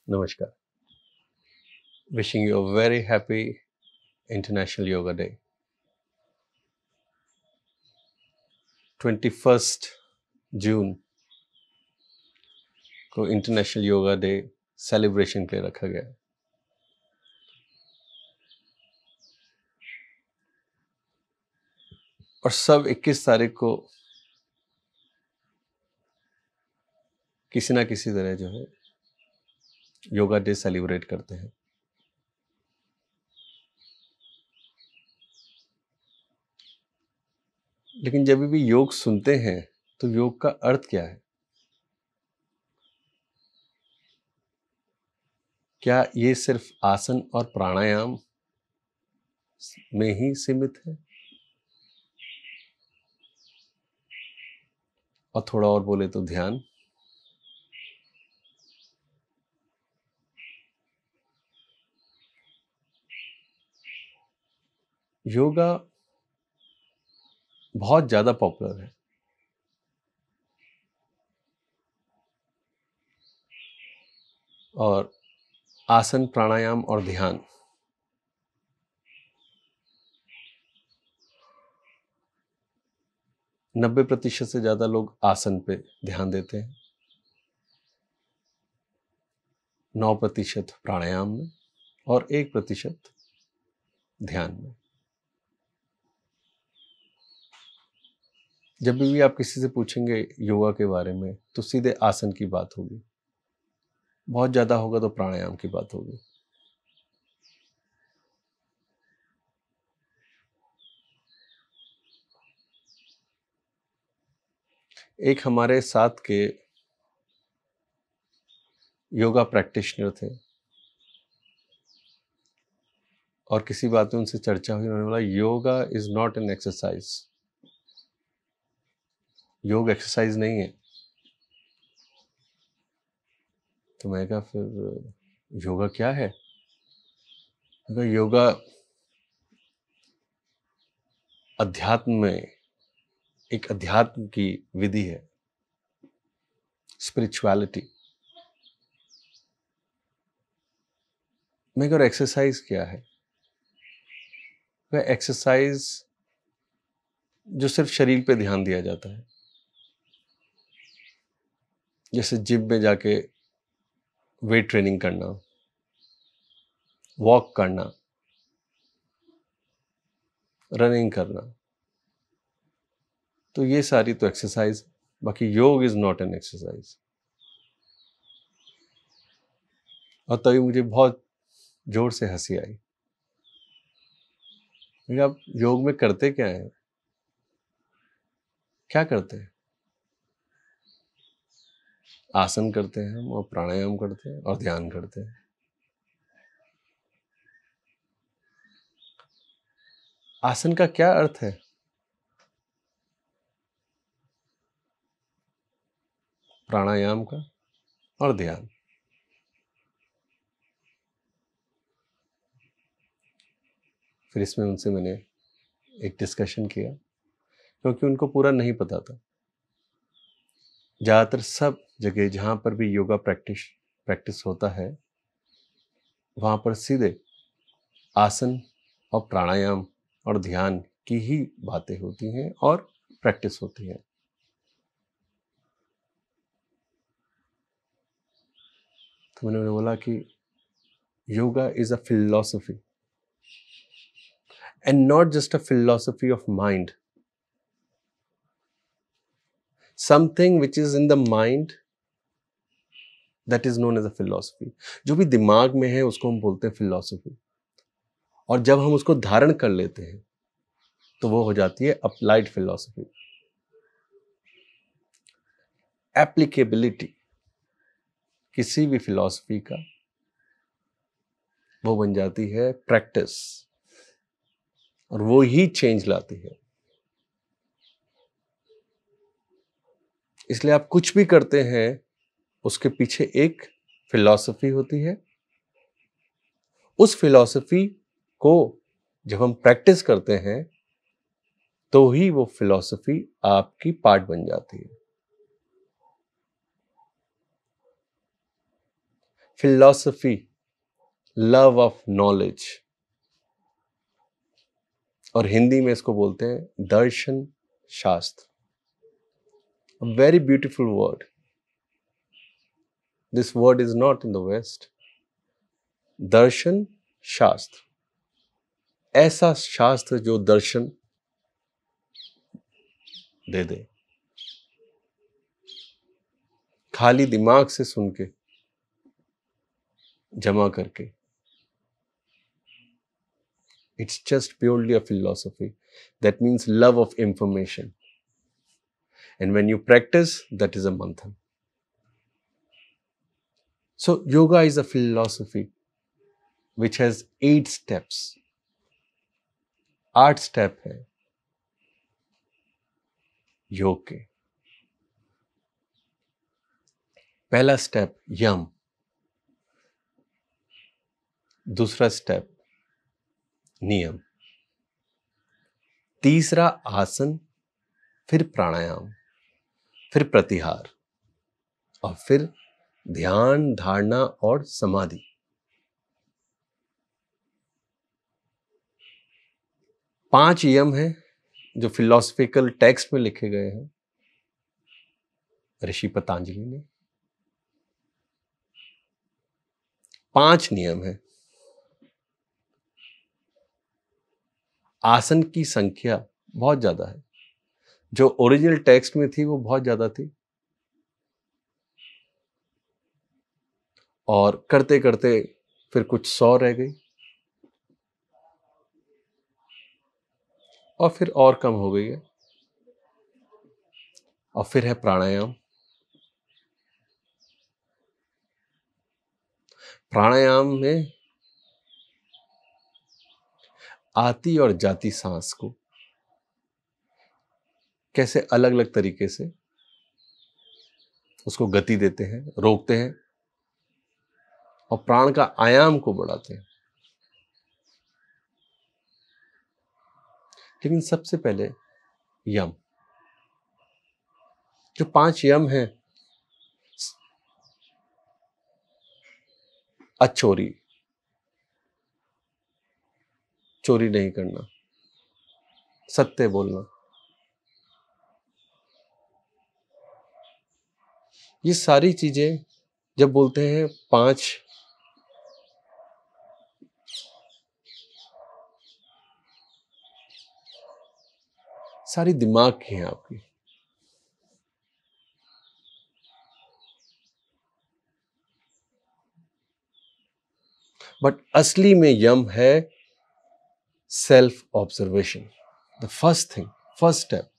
Namaskar. Wishing you a very happy International Yoga Day. 21st जून को international yoga day celebration के लिए रखा गया है। और सब 21 तारीख को किसी ना किसी तरह जो है योगा डे सेलिब्रेट करते हैं। लेकिन जब भी योग सुनते हैं तो योग का अर्थ क्या है? क्या ये सिर्फ आसन और प्राणायाम में ही सीमित है? और थोड़ा और बोले तो ध्यान। योगा बहुत ज्यादा पॉपुलर है और आसन, प्राणायाम और ध्यान नब्बे प्रतिशत से ज्यादा लोग आसन पे ध्यान देते हैं, 9% प्राणायाम में और 1% ध्यान में। जब भी आप किसी से पूछेंगे योगा के बारे में तो सीधे आसन की बात होगी, बहुत ज्यादा होगा तो प्राणायाम की बात होगी। एक हमारे साथ के योगा प्रैक्टिशनर थे और किसी बात में उनसे चर्चा हुई, उन्होंने बोला yoga is not an exercise. योग एक्सरसाइज नहीं है। तो मैं कहा फिर योगा क्या है? योगा अध्यात्म में एक अध्यात्म की विधि है, स्पिरिचुअलिटी। मैं कहा एक्सरसाइज क्या है? वह एक्सरसाइज जो सिर्फ शरीर पे ध्यान दिया जाता है, जैसे जिम में जाके वेट ट्रेनिंग करना, वॉक करना, रनिंग करना, तो ये सारी तो एक्सरसाइज। बाकी योग इज नॉट एन एक्सरसाइज। और तभी मुझे बहुत जोर से हंसी आई। आप योग में करते क्या है? क्या करते हैं? आसन करते हैं हम, और प्राणायाम करते हैं और ध्यान करते हैं। आसन का क्या अर्थ है? प्राणायाम का और ध्यान। फिर इसमें उनसे मैंने एक डिस्कशन किया, क्योंकि उनको पूरा नहीं पता था। ज़्यादातर सब जगह जहाँ पर भी योगा प्रैक्टिस होता है, वहाँ पर सीधे आसन और प्राणायाम और ध्यान की ही बातें होती हैं और प्रैक्टिस होती है। तो मैंने बोला कि yoga is a philosophy, and not just a philosophy of mind. Something which is in the mind, that is known as a philosophy. जो भी दिमाग में है उसको हम बोलते हैं फिलॉसफी। और जब हम उसको धारण कर लेते हैं तो वो हो जाती है अप्लाइड फिलॉसफी। एप्लीकेबिलिटी किसी भी फिलॉसफी का वो बन जाती है प्रैक्टिस, और वो ही चेंज लाती है। इसलिए आप कुछ भी करते हैं उसके पीछे एक फिलॉसफी होती है। उस फिलॉसफी को जब हम प्रैक्टिस करते हैं तो ही वो फिलॉसफी आपकी पार्ट बन जाती है। फिलॉसफी, लव ऑफ नॉलेज, और हिंदी में इसको बोलते हैं दर्शन शास्त्र. A very beautiful word. This word is not in the West. दर्शन शास्त्र, ऐसा शास्त्र जो दर्शन दे दे. खाली दिमाग से सुन के, जमा करके. It's just purely a philosophy. That means love of information. And when you practice, that is a manthan. So yoga is a philosophy which has 8 steps. 8 step है योग के. पहला स्टेप यम, दूसरा स्टेप नियम, तीसरा आसन, फिर प्राणायाम, फिर प्रत्याहार, और फिर ध्यान, धारणा और समाधि. पांच यम हैं जो फिलोसफिकल टेक्स्ट में लिखे गए हैं ऋषि पतंजलि ने. 5 नियम हैं. आसन की संख्या बहुत ज्यादा है. जो ओरिजिनल टेक्स्ट में थी वो बहुत ज्यादा थी, और करते करते फिर कुछ 100 रह गई, और फिर और कम हो गई है. और फिर है प्राणायाम. प्राणायाम में आती और जाती सांस को कैसे अलग अलग तरीके से उसको गति देते हैं, रोकते हैं, और प्राण का आयाम को बढ़ाते हैं. लेकिन सबसे पहले यम. जो 5 यम हैं, अचोरी, चोरी नहीं करना, सत्य बोलना, ये सारी चीजें जब बोलते हैं 5, सारी दिमाग की हैं आपकी. बट असली में यम है self observation. The first thing, first step.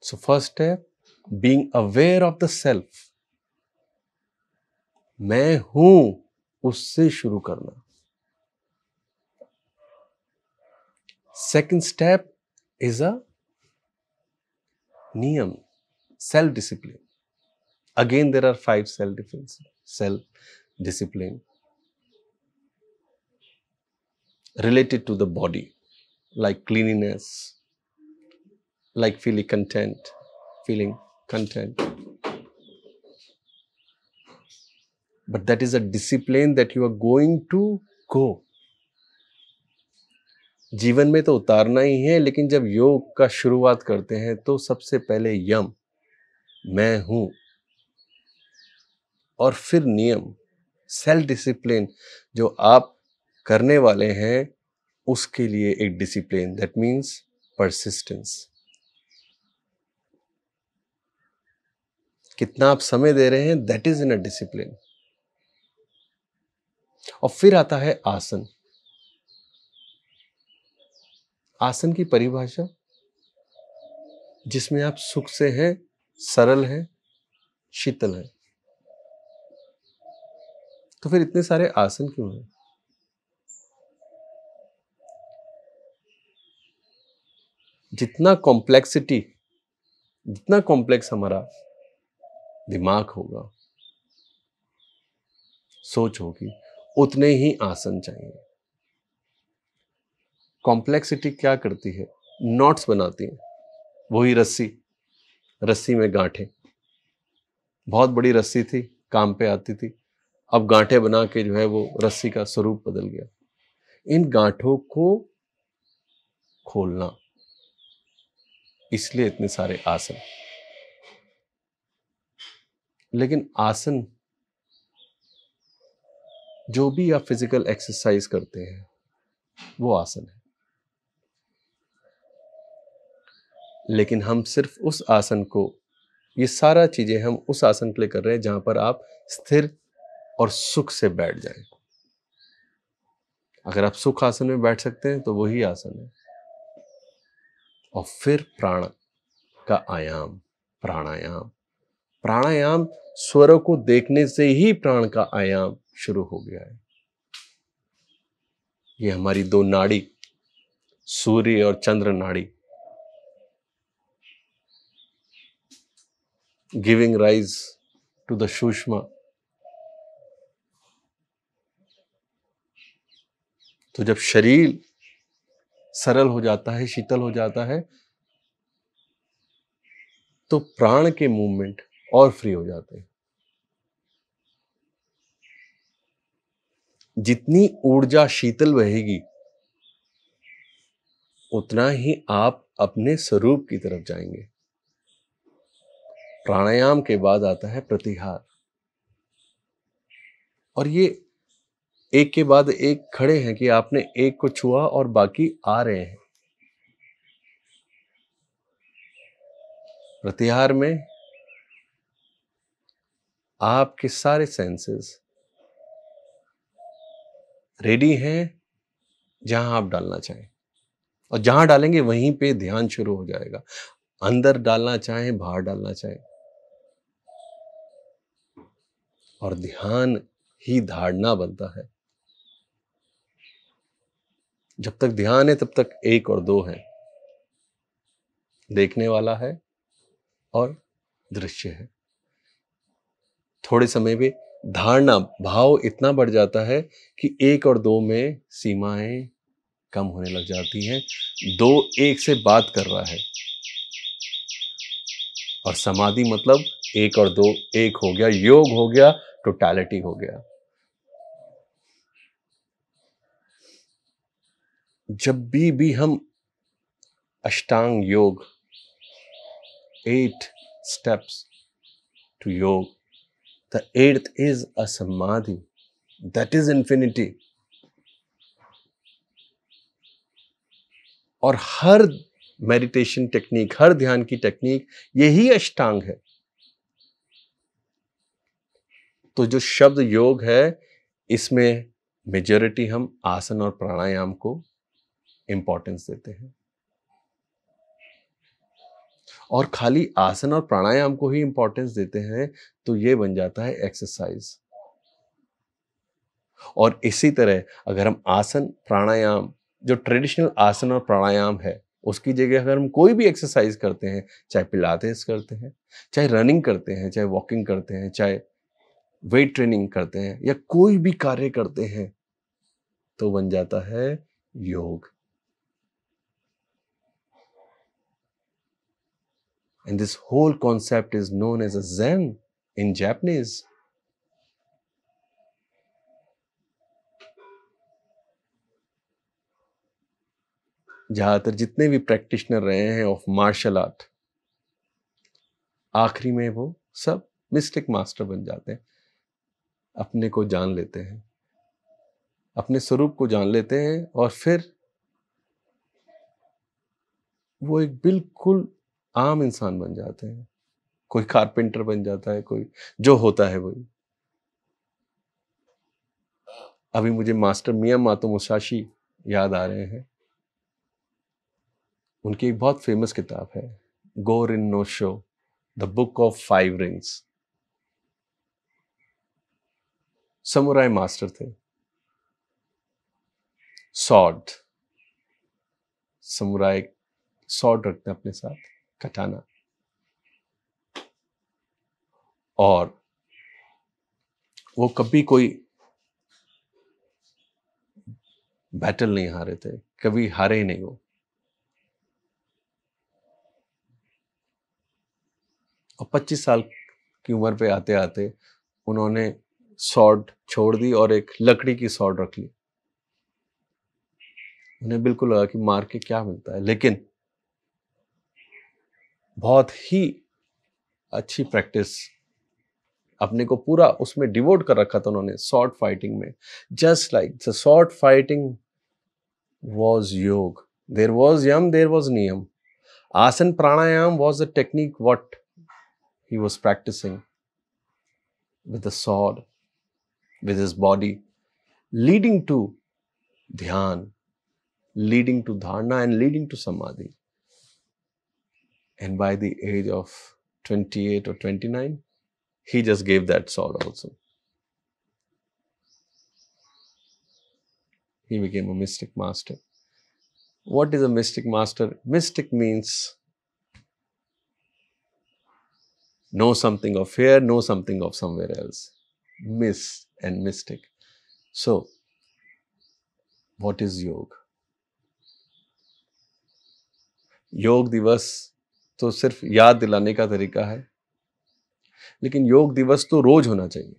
So first step, being aware of the self. मैं हूं, उससे शुरू करना. सेकंड स्टेप इज अ नियम, self discipline. Again there are 5 self discipline related to the body, like cleanliness, like feeling content. But that is a discipline that you are going to go. जीवन में तो उतारना ही है, लेकिन जब योग का शुरुआत करते हैं तो सबसे पहले यम, मैं हूं, और फिर नियम, सेल्फ डिसिप्लिन जो आप करने वाले हैं उसके लिए एक डिसिप्लिन. That means persistence. कितना आप समय दे रहे हैं, that is in a discipline. और फिर आता है आसन. आसन की परिभाषा, जिसमें आप सुख से हैं, सरल हैं, शीतल हैं. तो फिर इतने सारे आसन क्यों हैं? जितना कॉम्प्लेक्स हमारा दिमाग होगा, सोच होगी, उतने ही आसन चाहिए. कॉम्प्लेक्सिटी क्या करती है? नॉट्स बनाती है. वही रस्सी, रस्सी में गांठें, बहुत बड़ी रस्सी थी, काम पे आती थी, अब गांठें बना के जो है वो रस्सी का स्वरूप बदल गया। इन गांठों को खोलना, इसलिए इतने सारे आसन। लेकिन आसन, जो भी आप फिजिकल एक्सरसाइज करते हैं वो आसन है, लेकिन हम सिर्फ उस आसन को, ये सारा चीजें हम उस आसन के लिए कर रहे हैं जहां पर आप स्थिर और सुख से बैठ जाएं। अगर आप सुख आसन में बैठ सकते हैं तो वही आसन है। और फिर प्राण का आयाम, प्राणायाम। प्राणायाम, स्वरों को देखने से ही प्राण का आयाम शुरू हो गया है। ये हमारी दो नाड़ी, सूर्य और चंद्र नाड़ी, giving rise to the Sushumna. तो जब शरीर सरल हो जाता है, शीतल हो जाता है, तो प्राण के मूवमेंट और फ्री हो जाते हैं। जितनी ऊर्जा शीतल बहेगी उतना ही आप अपने स्वरूप की तरफ जाएंगे। प्राणायाम के बाद आता है प्रत्याहार, और ये एक के बाद एक खड़े हैं कि आपने एक को छुआ और बाकी आ रहे हैं। प्रत्याहार में आपके सारे सेंसेस रेडी हैं, जहां आप डालना चाहें, और जहां डालेंगे वहीं पे ध्यान शुरू हो जाएगा। अंदर डालना चाहें, बाहर डालना चाहें, और ध्यान ही धारणा बनता है। जब तक ध्यान है तब तक एक और दो है, देखने वाला है और दृश्य है। थोड़े समय में धारणा भाव इतना बढ़ जाता है कि एक और दो में सीमाएं कम होने लग जाती हैं। दो एक से बात कर रहा है, और समाधि मतलब एक और दो एक हो गया, योग हो गया, टोटलिटी हो गया। जब भी हम अष्टांग योग, 8 steps to योग, the 8th is a samadhi, that is infinity। और हर मेडिटेशन टेक्निक, हर ध्यान की टेक्निक यही अष्टांग है। तो जो शब्द योग है, इसमें मेजॉरिटी हम आसन और प्राणायाम को इंपॉर्टेंस देते हैं, और खाली आसन और प्राणायाम को ही इंपॉर्टेंस देते हैं तो ये बन जाता है एक्सरसाइज। और इसी तरह अगर हम आसन प्राणायाम, जो ट्रेडिशनल आसन और प्राणायाम है, उसकी जगह अगर हम कोई भी एक्सरसाइज करते हैं, चाहे पिलाटेस करते हैं, चाहे रनिंग करते हैं, चाहे वॉकिंग करते हैं, चाहे वेट ट्रेनिंग करते हैं, या कोई भी कार्य करते हैं, तो बन जाता है योग। And this whole concept is known as a Zen in Japanese. ज्यादातर जितने भी प्रैक्टिशनर रहे हैं ऑफ मार्शल आर्ट, आखिरी में वो सब मिस्टिक मास्टर बन जाते हैं। अपने को जान लेते हैं, अपने स्वरूप को जान लेते हैं, और फिर वो एक बिल्कुल आम इंसान बन जाते हैं। कोई कारपेंटर बन जाता है, कोई जो होता है वही। अभी मुझे मास्टर मियामोतो मुसाशी याद आ रहे हैं। उनकी एक बहुत फेमस किताब है, Go Rin no Sho, the book of 5 rings. Samurai master थे, सॉर्ड, समुराई सॉर्ड रखते हैं अपने साथ, कटाना, और वो कभी कोई बैटल नहीं हारे थे, कभी हारे ही नहीं वो। और 25 साल की उम्र पे आते आते उन्होंने सॉर्ड छोड़ दी और एक लकड़ी की सॉर्ड रख ली। उन्हें बिल्कुल लगा कि मार के क्या मिलता है, लेकिन बहुत ही अच्छी प्रैक्टिस, अपने को पूरा उसमें डिवोट कर रखा था उन्होंने सॉर्ड फाइटिंग में। Just like the sword fighting was योग, there was yam, there was niyam. Asan pranayam was the technique what he was practicing with the sword, with his body, leading to dhyan, leading to dharana and leading to samadhi. And by the age of 28 or 29, he just gave that sword also. He became a mystic master. What is a mystic master? Mystic means know something of here, know something of somewhere else. Mist and mystic. So, what is योग? योग दिवस तो सिर्फ याद दिलाने का तरीका है, लेकिन योग दिवस तो रोज होना चाहिए।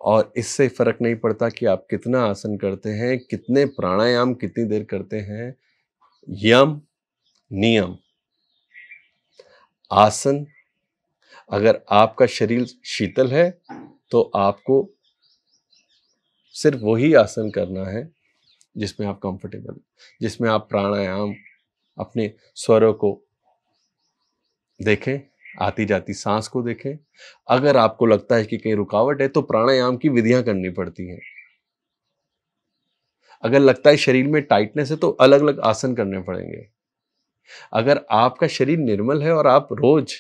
और इससे फर्क नहीं पड़ता कि आप कितना आसन करते हैं, कितने प्राणायाम कितनी देर करते हैं। यम नियम आसन, अगर आपका शरीर शीतल है तो आपको सिर्फ वही आसन करना है जिसमें आप कंफर्टेबल, जिसमें आप प्राणायाम अपने स्वरों को देखें, आती जाती सांस को देखें। अगर आपको लगता है कि कहीं रुकावट है तो प्राणायाम की विधियां करनी पड़ती हैं। अगर लगता है शरीर में टाइटनेस है तो अलग अलग आसन करने पड़ेंगे। अगर आपका शरीर निर्मल है और आप रोज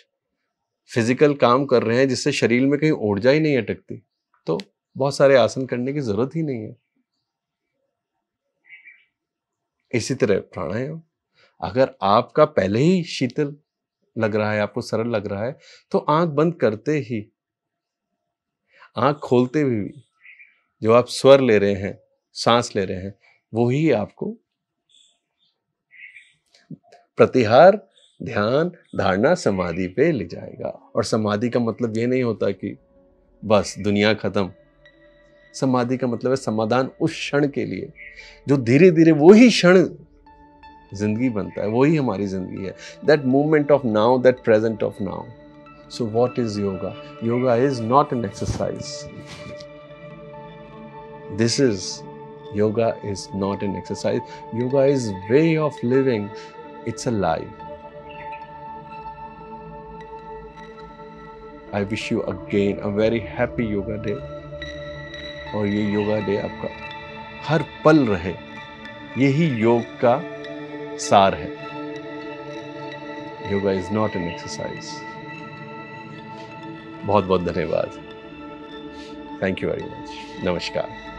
फिजिकल काम कर रहे हैं जिससे शरीर में कहीं ऊर्जा ही नहीं अटकती, तो बहुत सारे आसन करने की जरूरत ही नहीं है। इसी तरह प्राणायाम, अगर आपका पहले ही शीतल लग रहा है, आपको सरल लग रहा है, तो आंख बंद करते ही, आंख खोलते हुए भी जो आप स्वर ले रहे हैं, सांस ले रहे हैं, वो ही आपको प्रतिहार, ध्यान, धारणा, समाधि पे ले जाएगा। और समाधि का मतलब ये नहीं होता कि बस दुनिया खत्म। समाधि का मतलब है समाधान उस क्षण के लिए, जो धीरे धीरे वो ही क्षण जिंदगी बनता है, वही हमारी जिंदगी है। That movement of now, that present of now. So what is yoga? Yoga is not an exercise. This is yoga is not an exercise. Yoga is way of living. It's a life. I wish you again a very happy yoga day. और ये yoga day आपका हर पल रहे, यही योग का सार है। Yoga is not an exercise. बहुत बहुत धन्यवाद। Thank you very much. नमस्कार।